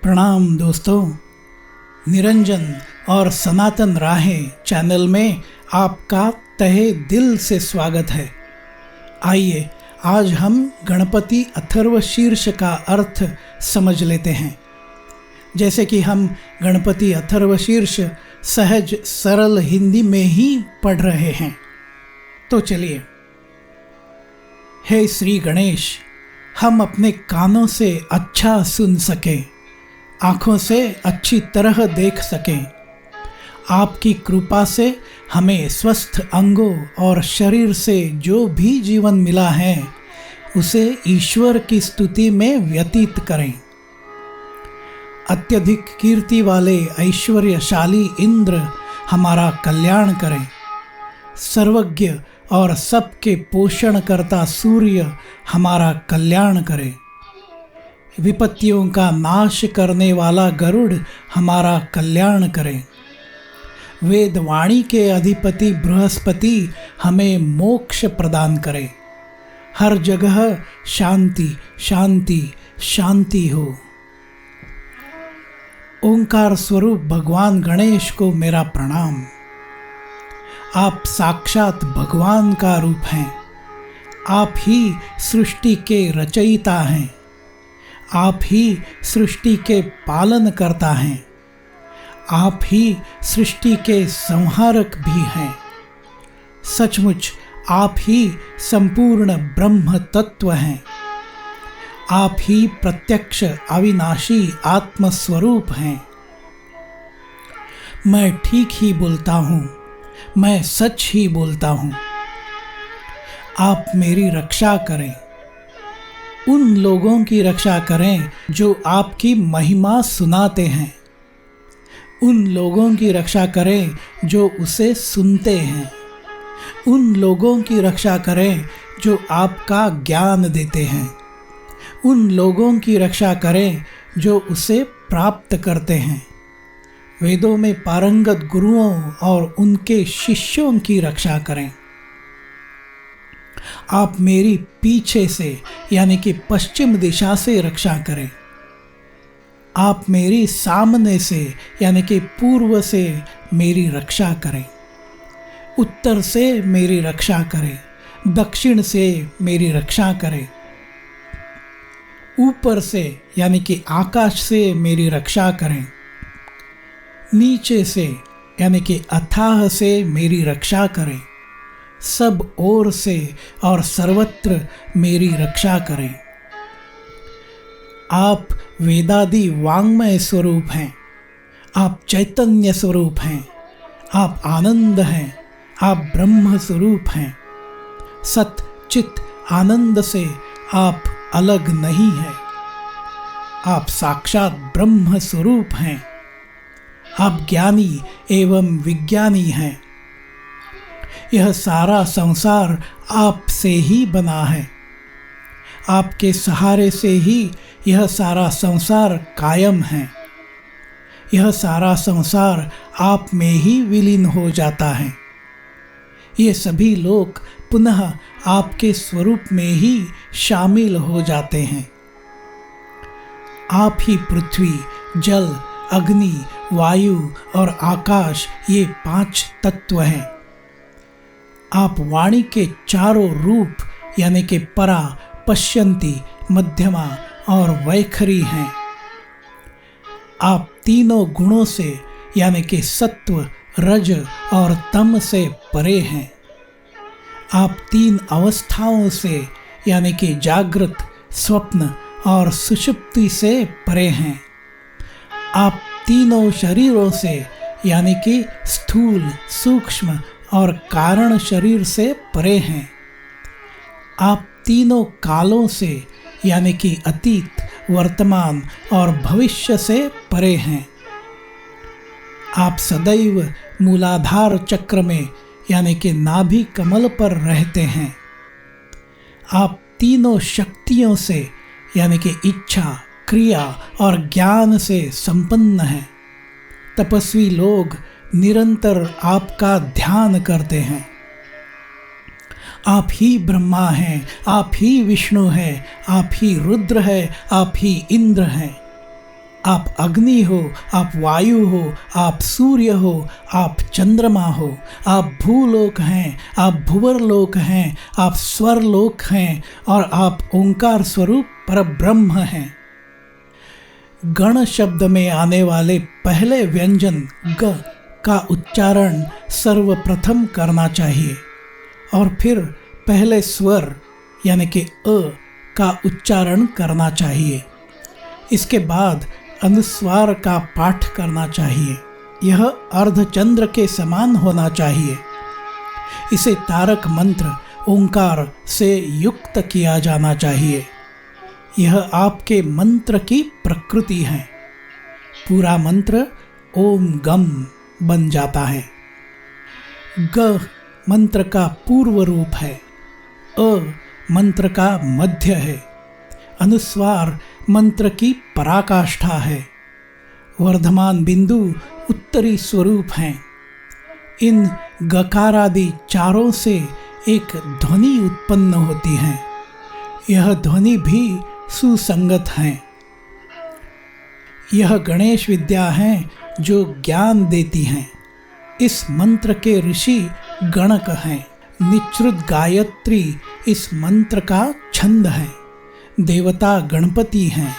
प्रणाम दोस्तों। निरंजन और सनातन राहें चैनल में आपका तहे दिल से स्वागत है। आइए आज हम गणपति अथर्वशीर्ष का अर्थ समझ लेते हैं। जैसे कि हम गणपति अथर्वशीर्ष सहज सरल हिंदी में ही पढ़ रहे हैं, तो चलिए। हे श्री गणेश, हम अपने कानों से अच्छा सुन सकें, आँखों से अच्छी तरह देख सकें। आपकी कृपा से हमें स्वस्थ अंगों और शरीर से जो भी जीवन मिला है उसे ईश्वर की स्तुति में व्यतीत करें। अत्यधिक कीर्ति वाले ऐश्वर्यशाली इंद्र हमारा कल्याण करें। सर्वज्ञ और सबके पोषण करता सूर्य हमारा कल्याण करे। विपत्तियों का नाश करने वाला गरुड़ हमारा कल्याण करे। वेदवाणी के अधिपति बृहस्पति हमें मोक्ष प्रदान करे। हर जगह शांति शांति शांति हो। ओंकार स्वरूप भगवान गणेश को मेरा प्रणाम। आप साक्षात भगवान का रूप हैं। आप ही सृष्टि के रचयिता हैं। आप ही सृष्टि के पालन करता हैं। आप ही सृष्टि के संहारक भी हैं। सचमुच आप ही संपूर्ण ब्रह्म तत्व हैं। आप ही प्रत्यक्ष अविनाशी आत्मस्वरूप हैं। मैं ठीक ही बोलता हूँ, मैं सच ही बोलता हूँ। आप मेरी रक्षा करें। उन लोगों की रक्षा करें जो आपकी महिमा सुनाते हैं। उन लोगों की रक्षा करें जो उसे सुनते हैं। उन लोगों की रक्षा करें जो आपका ज्ञान देते हैं। उन लोगों की रक्षा करें जो उसे प्राप्त करते हैं। वेदों में पारंगत गुरुओं और उनके शिष्यों की रक्षा करें। आप मेरी पीछे से यानी कि पश्चिम दिशा से रक्षा करें। आप मेरी सामने से यानी कि पूर्व से मेरी रक्षा करें। उत्तर से मेरी रक्षा करें। दक्षिण से मेरी रक्षा करें। ऊपर से यानी कि आकाश से मेरी रक्षा करें। नीचे से यानी कि अथाह से मेरी रक्षा करें। सब ओर से और सर्वत्र मेरी रक्षा करें। आप वेदादि वांग्मय स्वरूप हैं। आप चैतन्य स्वरूप हैं। आप आनंद हैं। आप ब्रह्म स्वरूप हैं। सत चित आनंद से आप अलग नहीं हैं। आप साक्षात ब्रह्म स्वरूप हैं। आप ज्ञानी एवं विज्ञानी हैं। यह सारा संसार आपसे ही बना है। आपके सहारे से ही यह सारा संसार कायम है। यह सारा संसार आप में ही विलीन हो जाता है। ये सभी लोग पुनः आपके स्वरूप में ही शामिल हो जाते हैं। आप ही पृथ्वी, जल, अग्नि, वायु और आकाश ये 5 तत्व हैं। आप वाणी के चारों रूप यानी कि परा, पश्यंती, मध्यमा और वैखरी हैं। आप तीनों गुणों से यानी कि सत्व, रज और तम से परे हैं। आप 3 अवस्थाओं से यानी कि जागृत, स्वप्न और सुषुप्ति से परे हैं। आप तीनों शरीरों से यानी कि स्थूल, सूक्ष्म और कारण शरीर से परे हैं। आप तीनों कालों से यानी कि अतीत, वर्तमान और भविष्य से परे हैं। आप सदैव मूलाधार चक्र में यानी कि नाभि कमल पर रहते हैं। आप तीनों शक्तियों से यानी कि इच्छा, क्रिया और ज्ञान से संपन्न हैं। तपस्वी लोग निरंतर आपका ध्यान करते हैं। आप ही ब्रह्मा हैं, आप ही विष्णु हैं, आप ही रुद्र हैं, आप ही इंद्र हैं। आप अग्नि हो, आप वायु हो, आप सूर्य हो, आप चंद्रमा हो, आप भूलोक हैं, आप भुवरलोक हैं, आप स्वरलोक हैं और आप ओंकार स्वरूप परब्रह्म हैं। गण शब्द में आने वाले पहले व्यंजन ग का उच्चारण सर्वप्रथम करना चाहिए और फिर पहले स्वर यानी कि अ का उच्चारण करना चाहिए। इसके बाद अनुस्वार का पाठ करना चाहिए। यह अर्धचंद्र के समान होना चाहिए। इसे तारक मंत्र ओंकार से युक्त किया जाना चाहिए। यह आपके मंत्र की प्रकृति है। पूरा मंत्र ओम गम बन जाता है। ग मंत्र का पूर्व रूप है। अ मंत्र का मध्य है। अनुस्वार मंत्र की पराकाष्ठा है। वर्धमान बिंदु उत्तरी स्वरूप हैं। इन गकारादि चारों से एक ध्वनि उत्पन्न होती है। यह ध्वनि भी सुसंगत है। यह गणेश विद्या है जो ज्ञान देती है। इस मंत्र के ऋषि गणक हैं। निच्रुत गायत्री इस मंत्र का छंद है। देवता गणपति हैं।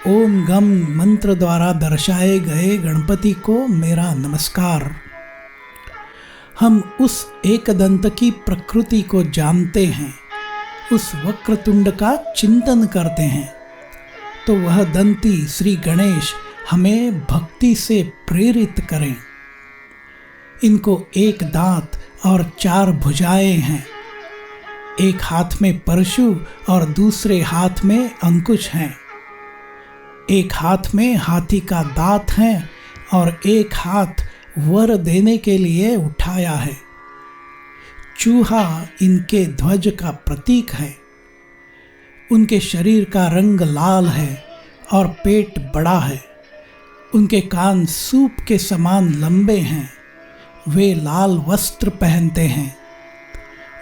ओम गम मंत्र द्वारा दर्शाए गए गणपति को मेरा नमस्कार। हम उस एकदंत की प्रकृति को जानते हैं, उस वक्रतुंड का चिंतन करते हैं, तो वह दंती श्री गणेश हमें भक्ति से प्रेरित करें। इनको एक दांत और 4 भुजाएं हैं। एक हाथ में परशु और दूसरे हाथ में अंकुश हैं। एक हाथ में हाथी का दांत है और एक हाथ वर देने के लिए उठाया है। चूहा इनके ध्वज का प्रतीक है। उनके शरीर का रंग लाल है और पेट बड़ा है। उनके कान सूप के समान लंबे हैं। वे लाल वस्त्र पहनते हैं।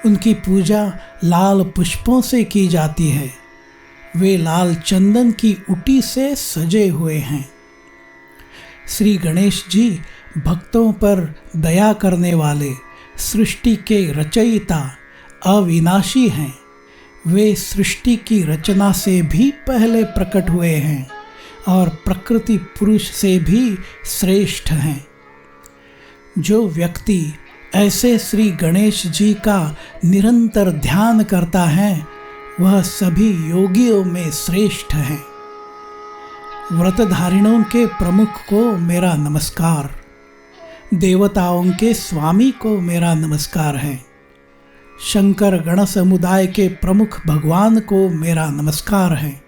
उनकी पूजा लाल पुष्पों से की जाती है। वे लाल चंदन की उटी से सजे हुए हैं। श्री गणेश जी भक्तों पर दया करने वाले, सृष्टि के रचयिता, अविनाशी हैं। वे सृष्टि की रचना से भी पहले प्रकट हुए हैं और प्रकृति पुरुष से भी श्रेष्ठ हैं। जो व्यक्ति ऐसे श्री गणेश जी का निरंतर ध्यान करता है वह सभी योगियों में श्रेष्ठ है। व्रतधारिणों के प्रमुख को मेरा नमस्कार। देवताओं के स्वामी को मेरा नमस्कार है। शंकर गण समुदाय के प्रमुख भगवान को मेरा नमस्कार है।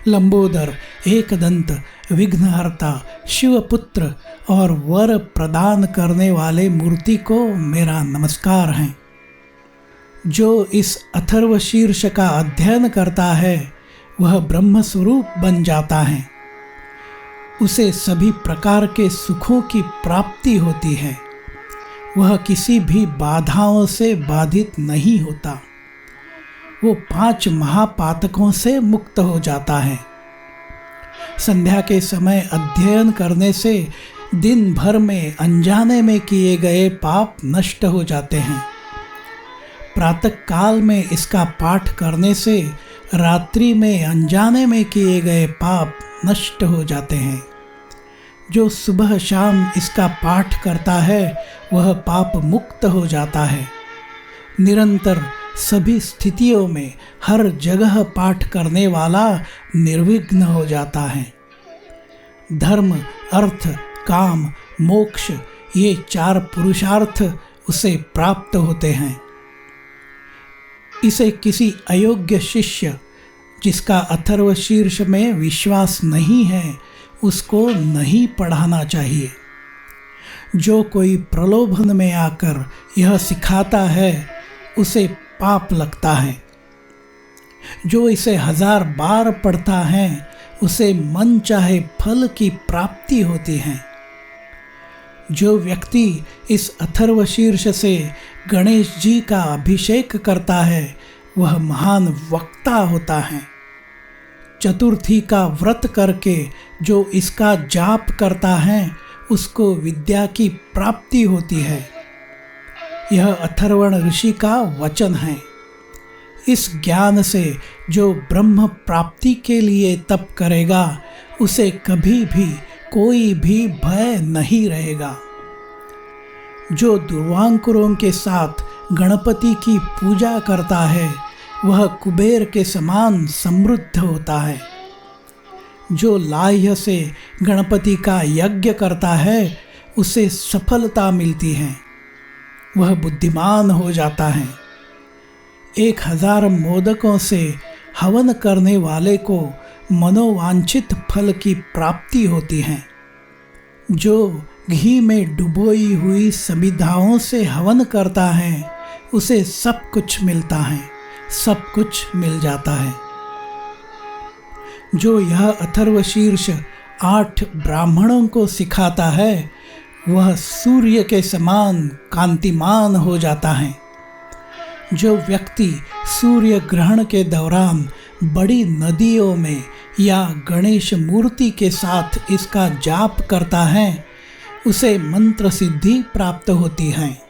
लंबोदर, एकदंत, विघ्नहर्ता, शिवपुत्र और वर प्रदान करने वाले मूर्ति को मेरा नमस्कार है। जो इस अथर्व शीर्ष का अध्ययन करता है वह ब्रह्म स्वरूप बन जाता है। उसे सभी प्रकार के सुखों की प्राप्ति होती है। वह किसी भी बाधाओं से बाधित नहीं होता। वो 5 महापातकों से मुक्त हो जाता है। संध्या के समय अध्ययन करने से दिन भर में अनजाने में किए गए पाप नष्ट हो जाते हैं। प्रातः काल में इसका पाठ करने से रात्रि में अनजाने में किए गए पाप नष्ट हो जाते हैं। जो सुबह शाम इसका पाठ करता है वह पाप मुक्त हो जाता है। निरंतर सभी स्थितियों में हर जगह पाठ करने वाला निर्विघ्न हो जाता है। धर्म, अर्थ, काम, मोक्ष ये 4 पुरुषार्थ उसे प्राप्त होते हैं। इसे किसी अयोग्य शिष्य जिसका अथर्व शीर्ष में विश्वास नहीं है उसको नहीं पढ़ाना चाहिए। जो कोई प्रलोभन में आकर यह सिखाता है उसे पाप लगता है। जो इसे 1000 बार पढ़ता है उसे मन चाहे फल की प्राप्ति होती है। जो व्यक्ति इस अथर्व शीर्ष से गणेश जी का अभिषेक करता है वह महान वक्ता होता है। चतुर्थी का व्रत करके जो इसका जाप करता है उसको विद्या की प्राप्ति होती है। यह अथर्वण ऋषि का वचन है। इस ज्ञान से जो ब्रह्म प्राप्ति के लिए तप करेगा उसे कभी भी कोई भी भय नहीं रहेगा। जो दुर्वांकुरों के साथ गणपति की पूजा करता है वह कुबेर के समान समृद्ध होता है। जो लाह्य से गणपति का यज्ञ करता है उसे सफलता मिलती है, वह बुद्धिमान हो जाता है। 1000 मोदकों से हवन करने वाले को मनोवांछित फल की प्राप्ति होती है। जो घी में डुबोई हुई समिधाओं से हवन करता है उसे सब कुछ मिलता है, सब कुछ मिल जाता है। जो यह अथर्वशीर्ष 8 ब्राह्मणों को सिखाता है वह सूर्य के समान कांतिमान हो जाता है। जो व्यक्ति सूर्य ग्रहण के दौरान बड़ी नदियों में या गणेश मूर्ति के साथ इसका जाप करता है उसे मंत्र सिद्धि प्राप्त होती है।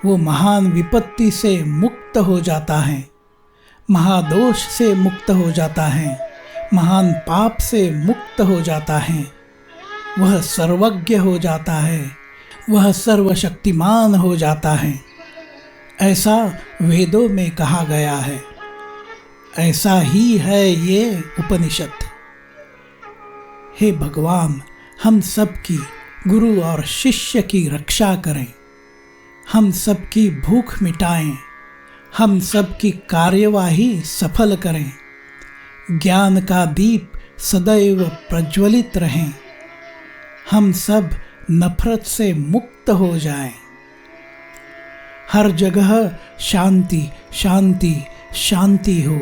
वो महान विपत्ति से मुक्त हो जाता है, महादोष से मुक्त हो जाता है, महान पाप से मुक्त हो जाता है। वह सर्वज्ञ हो जाता है, वह सर्वशक्तिमान हो जाता है। ऐसा वेदों में कहा गया है। ऐसा ही है ये उपनिषद। हे भगवान, हम सब की गुरु और शिष्य की रक्षा करें, हम सब की भूख मिटाएं, हम सब की कार्यवाही सफल करें, ज्ञान का दीप सदैव प्रज्वलित रहें, हम सब नफरत से मुक्त हो जाएं। हर जगह शांति शांति शांति हो।